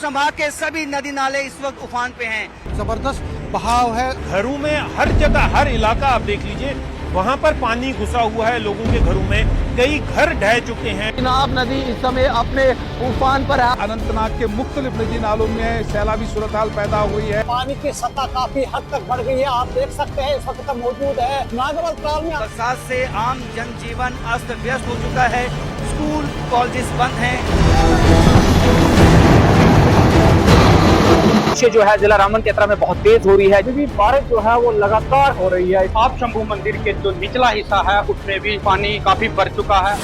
संभाग के सभी नदी नाले इस वक्त उफान पे हैं। जबरदस्त बहाव है। घरों में हर जगह, हर इलाका आप देख लीजिए, वहाँ पर पानी घुसा हुआ है लोगों के घरों में। कई घर ढह चुके हैं। चिनाब नदी इस समय अपने उफान पर है। अनंतनाग के मुख्तलिफ नदी नालों में सैलाबी सूरत हाल पैदा हुई है। पानी की सतह काफी हद तक बढ़ गई है। आप देख सकते हैं इस वक्त मौजूद है नागवल ताल में। बरसात से आम जनजीवन अस्त व्यस्त हो चुका है। स्कूल कॉलेजेस बंद हैं। जो है जिला रामन क्षेत्र में बहुत तेज हो रही है, क्योंकि बारिश जो है वो लगातार हो रही है। आप शंभू मंदिर के जो निचला हिस्सा है उसमें भी पानी काफी बढ़ चुका है।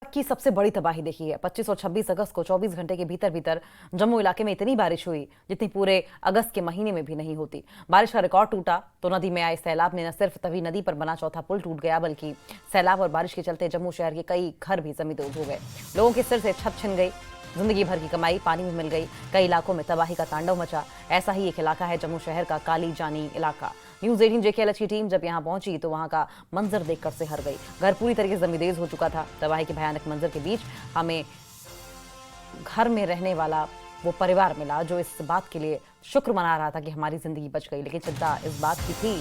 की सबसे बड़ी तबाही देखी है। 25 और 26 अगस्त को 24 घंटे के भीतर जम्मू इलाके में इतनी बारिश हुई जितनी पूरे अगस्त के महीने में भी नहीं होती। बारिश का रिकॉर्ड टूटा तो नदी में आए सैलाब ने न सिर्फ तवी नदी पर बना चौथा पुल टूट गया, बल्कि सैलाब और बारिश के चलते जम्मू शहर के कई घर भी जमींदोज हो गए। लोगों के सिर से छत छिन गई, जिंदगी भर की कमाई पानी में मिल गई। कई इलाकों में तबाही का तांडव मचा। ऐसा ही एक इलाका है जम्मू शहर का काली जानी इलाका। न्यूज़ 18 JKLH की टीम जब यहां पहुंची तो वहां का मंजर देखकर सिहर गई। घर पूरी तरीके से जमींदेज हो चुका था। तबाही के भयानक मंजर के बीच हमें घर में रहने वाला वो परिवार मिला जो इस बात के लिए शुक्र मना रहा था कि हमारी जिंदगी बच गई, लेकिन चिंता इस बात की थी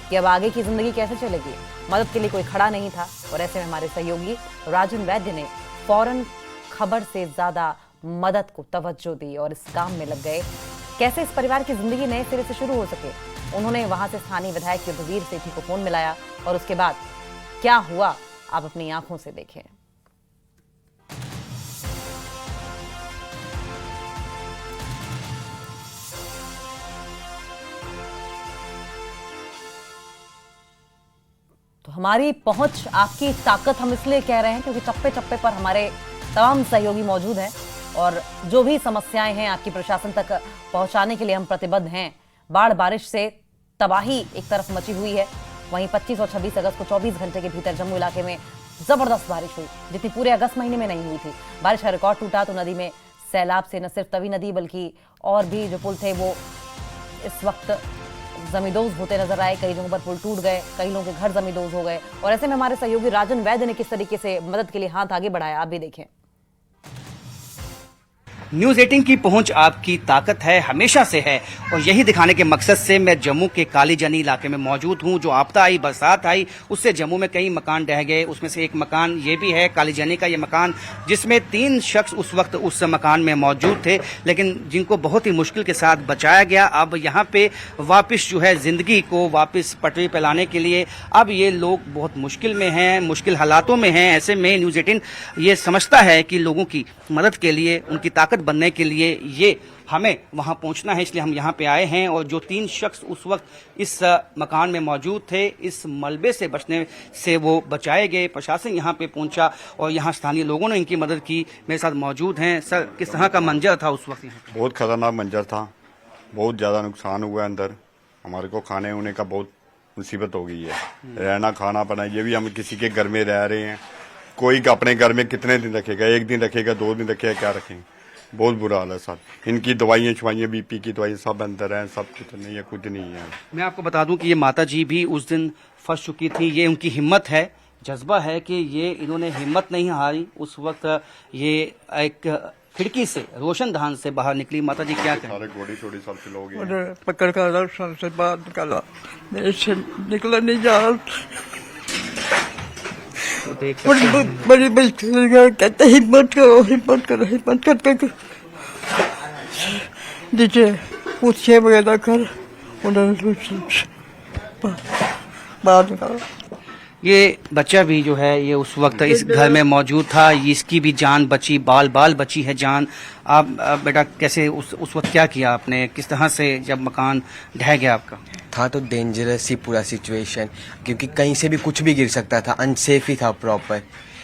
कि अब आगे की जिंदगी कैसे चलेगी। मदद के लिए कोई खड़ा नहीं था और ऐसे में हमारे सहयोगी राजन वैद्य ने फौरन खबर से ज्यादा मदद को तवज्जो दी और इस काम में लग गए। कैसे इस परिवार की जिंदगी नए सिरे से शुरू हो सके, उन्होंने वहां से स्थानीय विधायक युद्धवीर सेठी को फोन मिलाया और उसके बाद क्या हुआ आप अपनी आंखों से देखें। तो हमारी पहुंच आपकी ताकत हम इसलिए कह रहे हैं क्योंकि चप्पे चप्पे पर हमारे तमाम सहयोगी मौजूद हैं और जो भी समस्याएं हैं आपकी प्रशासन तक पहुंचाने के लिए हम प्रतिबद्ध हैं। बाढ़ बारिश से तबाही एक तरफ मची हुई है, वहीं 25 और 26 अगस्त को 24 घंटे के भीतर जम्मू इलाके में जबरदस्त बारिश हुई जितनी पूरे अगस्त महीने में नहीं हुई थी। बारिश का रिकॉर्ड टूटा तो नदी में सैलाब से न सिर्फ तवी नदी बल्कि और भी जो पुल थे वो इस वक्त जमींदोज होते नजर आए। कई जगहों पर पुल टूट गए, कई लोगों के घर जमींदोज हो गए और ऐसे में हमारे सहयोगी राजन वैद्य ने किस तरीके से मदद के लिए हाथ आगे बढ़ाया, आप भी देखें। न्यूज़ 18 की पहुंच आपकी ताकत है, हमेशा से है, और यही दिखाने के मकसद से मैं जम्मू के काली जानी इलाके में मौजूद हूं। जो आपदा आई, बरसात आई, उससे जम्मू में कई मकान ढह गए। उसमें से एक मकान ये भी है, काली जानी का ये मकान, जिसमें 3 शख्स उस वक्त उस मकान में मौजूद थे, लेकिन जिनको बहुत ही मुश्किल के साथ बचाया गया। अब यहाँ पे वापस जो है जिंदगी को वापस पटरी पे लाने के लिए अब ये लोग बहुत मुश्किल में हैं, मुश्किल हालातों में हैं। ऐसे में न्यूज़ 18 ये समझता है कि लोगों की मदद के लिए, उनकी ताकत बनने के लिए ये हमें वहां पहुंचना है, इसलिए हम यहां पे आए हैं। और जो 3 शख्स उस वक्त इस मकान में मौजूद थे, इस मलबे से बचने से वो बचाए गए। प्रशासन यहां पे पहुंचा और यहां स्थानीय लोगों ने इनकी मदद की। मेरे साथ मौजूद हैं। सर, किस तरह का मंजर था उस वक्त? बहुत खतरनाक मंजर था, बहुत ज़्यादा नुकसान हुआ अंदर। हमारे को खाने उने का बहुत मुसीबत हो गई है, रहना खाना पड़ा। ये भी हम किसी के घर में रह रहे हैं, कोई अपने घर में कितने दिन रखेगा, 1 दिन रखेगा, 2 दिन रखेगा, क्या रखेंगे। बहुत बुरा हाल है सर। इनकी दवाइयाँ छवाइयाँ, BP की दवाई सब अंदर हैं, सब कुछ नहीं है, कुछ नहीं है। मैं आपको बता दूं कि ये माता जी भी उस दिन फंस चुकी थी। ये उनकी हिम्मत है, जज्बा है कि ये इन्होंने हिम्मत नहीं हारी। उस वक्त ये एक खिड़की से रोशनदान से बाहर निकली। माता जी क्या कहें? सारे गोड़ी छोड़ी सब लोग पकड़ कर रोशन से बाहर निकाला, मेरे से निकला नहीं जा रहा। बड़ी कहते हिम्मत करो, हिम्मत करो, हिम्मत करके नीचे पूछे वगैरह कर उन्होंने बाहर निकाला। ये बच्चा भी जो है ये उस वक्त इस घर में मौजूद था, इसकी भी जान बची, बाल बाल बची है जान। आप बेटा कैसे उस वक्त क्या किया आपने, किस तरह से जब मकान ढह गया आपका? था तो डेंजरस ही पूरा सिचुएशन, क्योंकि कहीं से भी कुछ भी गिर सकता था, अनसेफ ही था प्रॉपर।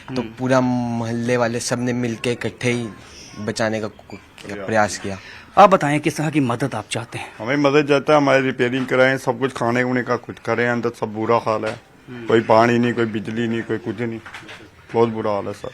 तो पूरा मोहल्ले वाले सब ने मिलके इकट्ठे ही बचाने का प्रयास किया। आप बताएं किस तरह की मदद आप चाहते हैं? हमें मदद चाहता है, हमारी रिपेयरिंग कराएं, सब कुछ खाने उने का कुछ करें। अंदर सब बुरा हाल है, कोई पानी नहीं, कोई बिजली नहीं, कोई कुछ नहीं, बहुत बुरा हाल है सर।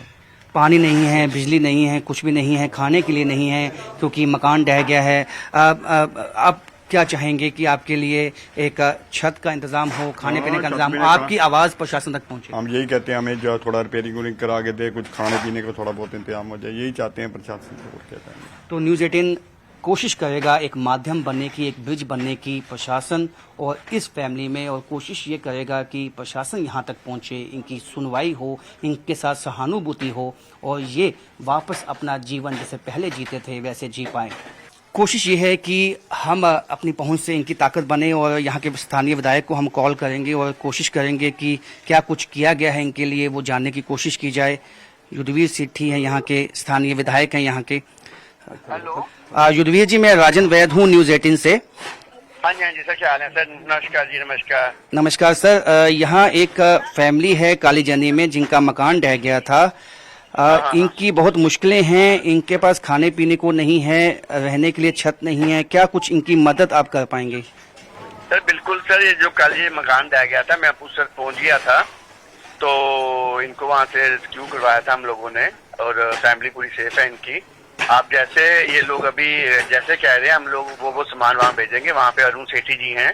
पानी नहीं है, बिजली नहीं है, कुछ भी नहीं है, खाने के लिए नहीं है क्योंकि मकान ढह गया है। आप क्या चाहेंगे कि आपके लिए एक छत का इंतजाम हो, खाने पीने का इंतजाम हो, आपकी आवाज़ प्रशासन तक पहुंचे? हम यही कहते हैं, हमें जो थोड़ा रिपेयरिंग करा के दे, कुछ खाने पीने का थोड़ा बहुत इंतजाम हो जाए, यही चाहते हैं प्रशासन से। और क्या चाहेंगे? तो न्यूज़ 18 कोशिश करेगा एक माध्यम बनने की, एक ब्रिज बनने की प्रशासन और इस फैमिली में, और कोशिश ये करेगा कि प्रशासन यहाँ तक पहुँचे, इनकी सुनवाई हो, इनके साथ सहानुभूति हो और ये वापस अपना जीवन जैसे पहले जीते थे वैसे जी पाएँ। कोशिश ये है कि हम अपनी पहुंच से इनकी ताकत बने और यहाँ के स्थानीय विधायक को हम कॉल करेंगे और कोशिश करेंगे कि क्या कुछ किया गया है इनके लिए वो जानने की कोशिश की जाए। युद्धवीर सेठी हैं यहाँ के, स्थानीय विधायक हैं यहाँ के। हेलो युद्धवीर जी, मैं राजन वैद हूँ न्यूज़ 18 से। हाँ जी सर, क्या हाल है सर? नमस्कार जी। नमस्कार। नमस्कार सर, यहाँ एक फैमिली है कालीजनी में जिनका मकान ढह गया था। इनकी बहुत मुश्किलें हैं, इनके पास खाने पीने को नहीं है, रहने के लिए छत नहीं है, क्या कुछ इनकी मदद आप कर पाएंगे? सर बिल्कुल सर, ये जो कल ये मकान ढह गया था, मैं सर पहुंच गया था, तो इनको वहाँ से रेस्क्यू करवाया था हम लोगों ने और फैमिली पूरी सेफ है इनकी। आप जैसे ये लोग अभी जैसे कह रहे हैं, हम लोग वो सामान वहाँ भेजेंगे। वहाँ पे अरुण सेठी जी हैं,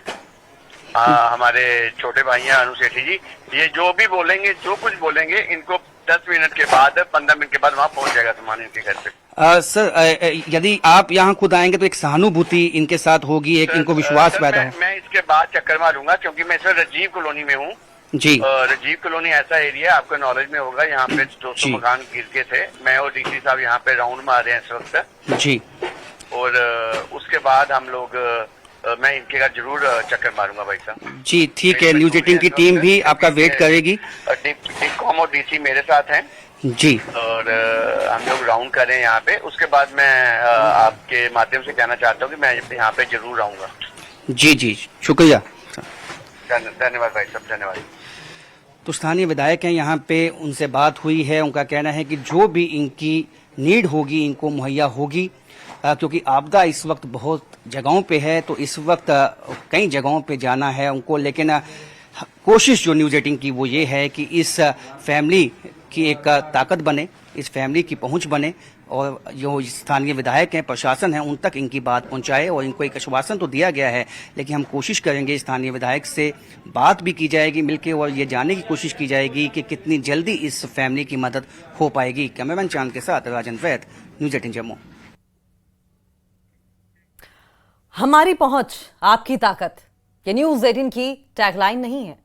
हमारे छोटे भाई हैं अरुण सेठी जी। ये जो भी बोलेंगे, जो कुछ बोलेंगे, इनको 10 मिनट के बाद, 15 मिनट के बाद वहाँ पहुँच जाएगा सामान इनके घर पे। सर, यदि आप यहाँ खुद आएंगे तो एक सहानुभूति इनके साथ होगी, एक इनको विश्वास पैदा हो। मैं इसके बाद चक्कर मारूंगा क्योंकि मैं सर राजीव कॉलोनी में हूँ जी। राजीव कॉलोनी ऐसा एरिया आपको नॉलेज में होगा, यहाँ पे 200 मकान गिर गए थे। मैं और डीसी साहब यहाँ पे राउंड मार रहे हैं इस वक्त जी। और उसके बाद हम लोग मैं इनके घर जरूर चक्कर मारूंगा भाई साहब जी। ठीक है, न्यूज़ 18 की टीम भी आपका वेट करेगी। डिकॉम और डीसी मेरे साथ हैं जी, और हम लोग राउंड कर रहे हैं यहाँ पे। उसके बाद मैं आपके माध्यम से कहना चाहता हूँ कि मैं यहाँ पे जरूर आऊंगा। जी जी, शुक्रिया, धन्यवाद भाई साहब, धन्यवाद। तो स्थानीय विधायक हैं यहाँ पे, उनसे बात हुई है। उनका कहना है कि जो भी इनकी नीड होगी इनको मुहैया होगी, क्योंकि आपदा इस वक्त बहुत जगहों पे है, तो इस वक्त कई जगहों पे जाना है उनको। लेकिन कोशिश जो न्यूज़ 18 की वो ये है कि इस फैमिली की एक ताकत बने, इस फैमिली की पहुंच बने और जो स्थानीय विधायक हैं, प्रशासन है, उन तक इनकी बात पहुंचाए। और इनको एक आश्वासन तो दिया गया है, लेकिन हम कोशिश करेंगे स्थानीय विधायक से बात भी की जाएगी मिलके और ये जानने की कोशिश की जाएगी कि कितनी जल्दी इस फैमिली की मदद हो पाएगी। कैमरामैन चांद के साथ राजन वैद, न्यूज़ 18 जम्मू। हमारी पहुंच, आपकी ताकत, ये न्यूज़ 18 की टैगलाइन नहीं है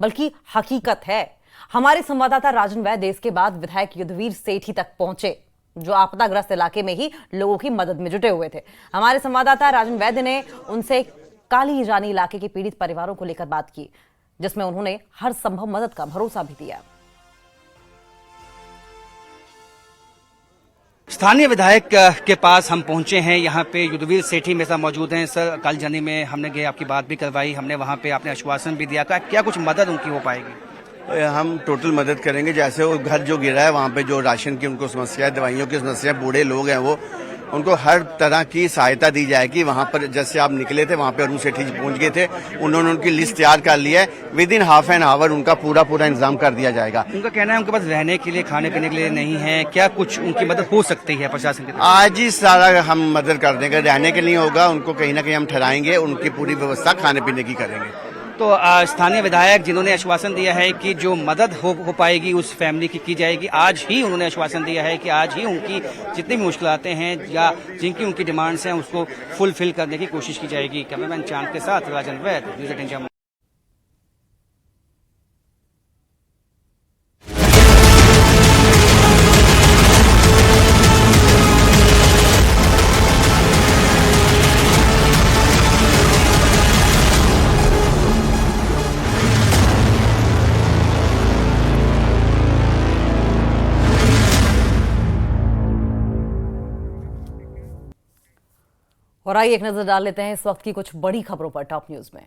बल्कि हकीकत है। हमारे संवाददाता राजन वैद देश के बाद विधायक युद्धवीर सेठी तक पहुंचे, जो आपदाग्रस्त इलाके में ही लोगों की मदद में जुटे हुए थे। हमारे संवाददाता राजन वैद ने उनसे काली रानी इलाके के पीड़ित परिवारों को लेकर बात की, जिसमें उन्होंने हर संभव मदद का भरोसा भी दिया। स्थानीय विधायक के पास हम पहुंचे हैं। यहाँ पे युद्धवीर सेठी मेरे साथ मौजूद हैं। सर, कालीजनी में हमने गए, आपकी बात भी करवाई, हमने वहाँ पे आपने आश्वासन भी दिया, क्या कुछ मदद उनकी हो पाएगी? हम टोटल मदद करेंगे। जैसे वो घर जो गिरा है वहाँ पे जो राशन की उनको समस्या है, दवाइयों की समस्या है, बूढ़े लोग हैं, वो उनको हर तरह की सहायता दी जाएगी। वहाँ पर जैसे आप निकले थे वहाँ पे अरुण सेठी जी पहुँच गए थे, उन्होंने उनकी लिस्ट तैयार कर लिया है। With in half an hour उनका पूरा इंतजाम कर दिया जाएगा। उनका कहना है उनके पास रहने के लिए, खाने पीने के लिए नहीं है, क्या कुछ उनकी मदद हो सकती है प्रशासन की तरफ? आज ही सारा हम मदद कर देंगे। रहने के लिए होगा, उनको कहीं ना कहीं हम ठहराएंगे, उनकी पूरी व्यवस्था खाने पीने की करेंगे। तो स्थानीय विधायक जिन्होंने आश्वासन दिया है कि जो मदद हो पाएगी उस फैमिली की जाएगी, आज ही उन्होंने आश्वासन दिया है कि आज ही उनकी जितनी भी मुश्किलातें हैं या जिनकी उनकी डिमांड्स हैं उसको फुलफिल करने की कोशिश की जाएगी। कैमरामैन चांद के साथ राजन वैद, न्यूज़ 18 जम्मू। और आइए एक नजर डाल लेते हैं इस वक्त की कुछ बड़ी खबरों पर टॉप न्यूज में।